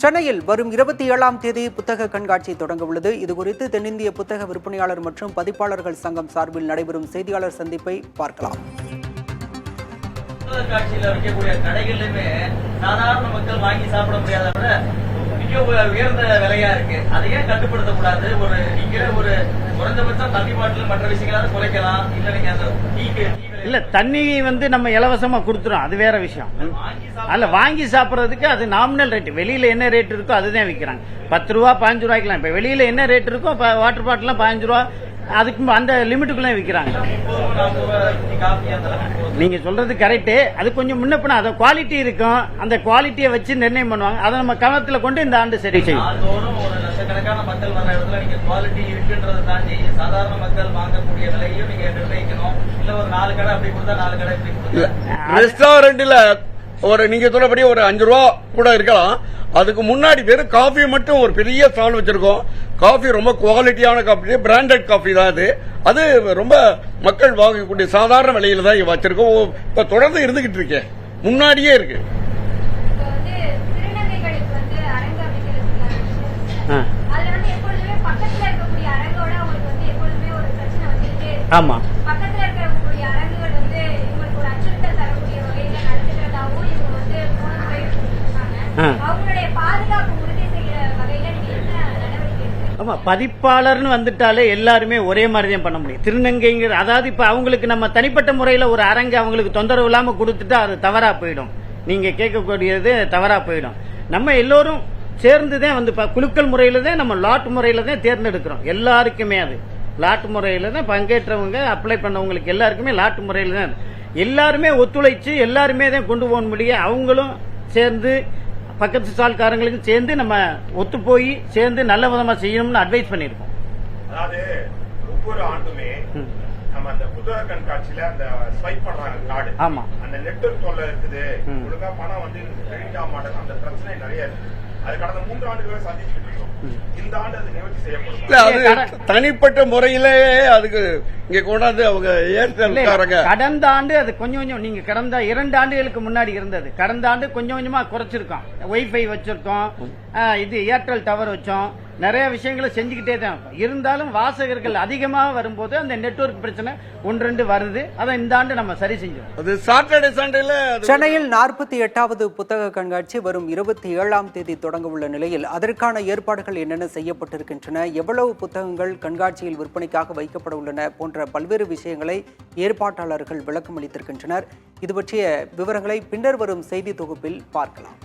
சென்னையில் வரும் 27ஆம் தேதி புத்தக கண்காட்சி தொடங்க உள்ளது. இதுகுறித்து தென்னிந்திய புத்தக விற்பனையாளர் மற்றும் பதிப்பாளர்கள் சங்கம் சார்பில் நடைபெறும் செய்தியாளர் சந்திப்பை பார்க்கலாம். காட்சியில் வைக்கக்கூடிய கடைகளிலுமே சாதாரண மக்கள் வாங்கி சாப்பிட முடியாத விட மிக உயர்ந்த விலையா இருக்கு. அதையே கட்டுப்படுத்தக்கூடாது. ஒரு குறைந்தபட்சம் தண்ணி பாட்டில் மற்ற விஷயங்களால குறைக்கலாம். இல்ல நீங்க அந்த இல்ல தண்ணி நம்ம இலவசமா கொடுத்துரும், அது வேற விஷயம். அல்ல வாங்கி சாப்பிடறதுக்கு அது நாமினல் ரேட். வெளியில என்ன ரேட் இருக்கோ அதுதான் விற்கிறாங்க. 10 ரூபா 15 ரூபாய்க்கலாம். இப்ப வெளியில என்ன ரேட் இருக்கோ வாட்டர் பாட்டில் 15 ரூபா, அதுக்கு அந்த லிமிட்டுக்குள்ள விற்கிறாங்க. நீங்க சொல்றது கரெக்ட். அது கொஞ்சம் முன்னப்பின அது குவாலிட்டி இருக்கும். அந்த குவாலிட்டியை வச்சு நிர்ணயம் பண்ணுவாங்க. அதை நம்ம கவனத்துல கொண்டு இந்த ஆண்டு சரி செய்யும். லட்சக்கணக்கான மக்கள் வர இடத்துல நீங்க குவாலிட்டி இருக்குன்றதை தாண்டி சாதாரண மக்கள் வாங்கக்கூடிய விலையும் நீங்க நிர்ணயிக்கணும். இல்ல ஒரு 4 கடை அப்படி கொடுத்தா 4 கடை இப்படி கொடுத்தா ரெஸ்டாரண்ட்ல நீங்க சொல்லபடி ஒரு 5 ரூபா கூட இருக்கலாம். அதுக்கு முன்னாடி வெறும் காஃபி மட்டும் ஒரு பெரிய ஸ்டால் வச்சிருக்கோம். காஃபி ரொம்ப குவாலிட்டியான காஃபி, பிராண்டட் காஃபி தான் அது ரொம்ப மக்கள் வாங்கக்கூடிய சாதாரண விலையில தான் வச்சிருக்கோம். இப்ப தொடர்ந்து இருந்துகிட்டு இருக்கேன், முன்னாடியே இருக்கு. ஆமா ஆமா, பதிப்பாளர்னு வந்துட்டாலே எல்லாருமே ஒரே மாதிரி தான் பண்ண முடியும். திருநங்கைங்கிற அதாவது இப்ப அவங்களுக்கு நம்ம தனிப்பட்ட முறையில ஒரு அரங்கு அவங்களுக்கு தொந்தரவு இல்லாம கொடுத்துட்டா அது தவறா போயிடும். நீங்க கேட்கக்கூடியது தவறா போயிடும். நம்ம எல்லோரும் சேர்ந்துதான் குழுக்கள் முறையில தான் நம்ம லாட் முறையில தான் தேர்ந்தெடுக்கிறோம். எல்லாருக்குமே அது லாட் முறையில தான் பங்கேற்றவங்க அப்ளை பண்ணவங்களுக்கு எல்லாருக்குமே லாட் முறையில தான். எல்லாருமே ஒத்துழைச்சு எல்லாருமே தான் கொண்டு போக முடியும். அவங்களும் சேர்ந்து பக்கத்து சால்காரங்களுக்கும் சேர்ந்து நம்ம ஒத்து போய் சேர்ந்து நல்ல விதமா செய்யணும்னு அட்வைஸ் பண்ணிருக்கோம். அதாவது ஒவ்வொரு ஆண்டுமே நம்ம அந்த புத்தக கண்காட்சியில அந்த ஸ்வைப் பண்றாங்க கார்டு. ஆமா, அந்த நெட்வொர்க் தொல்லை இருக்குது, ஒழுங்கா பணம் கிரெடிட் ஆக மாட்டேங்குது, அந்த பிரச்சனை நிறைய இருக்கு. அது கடந்த 3 ஆண்டுகளை சந்திச்சுக்கிட்டு இருக்கோம். இந்த ஆண்டு அது நிவர்த்தி செய்யப்படும். தனிப்பட்ட முறையிலே அதுக்கு இங்க கொண்டாந்து அவங்க ஏற்காரங்க. கடந்த ஆண்டு அது கொஞ்சம் கொஞ்சம் நீங்க கடந்த 2 ஆண்டுகளுக்கு முன்னாடி இருந்தது. கடந்த ஆண்டு கொஞ்சம் கொஞ்சமா குறைச்சிருக்கோம். வைஃபை வச்சிருக்கோம், இது ஏர்டெல் டவர் வச்சோம், நிறைய விஷயங்களை செஞ்சுக்கிட்டே தான் இருந்தாலும் வாசகர்கள் அதிகமாக வரும்போது அந்த நெட்வொர்க் பிரச்சனை 1-2 வருது. அதை இந்த ஆண்டு நம்ம சரி செஞ்சோம். அது சாட்டர்டே சண்டேல சென்னையில் 48வது புத்தக கண்காட்சி வரும் 27ஆம் தேதி தொடங்க உள்ள நிலையில் அதற்கான ஏற்பாடுகள் என்னென்ன செய்யப்பட்டிருக்கின்றன, எவ்வளவு புத்தகங்கள் கண்காட்சியில் விற்பனைக்காக வைக்கப்பட உள்ளன போன்ற பல்வேறு விஷயங்களை ஏற்பாட்டாளர்கள் விளக்கம் அளித்திருக்கின்றனர். இது பற்றிய விவரங்களை பின்னர் வரும் செய்தி தொகுப்பில் பார்க்கலாம்.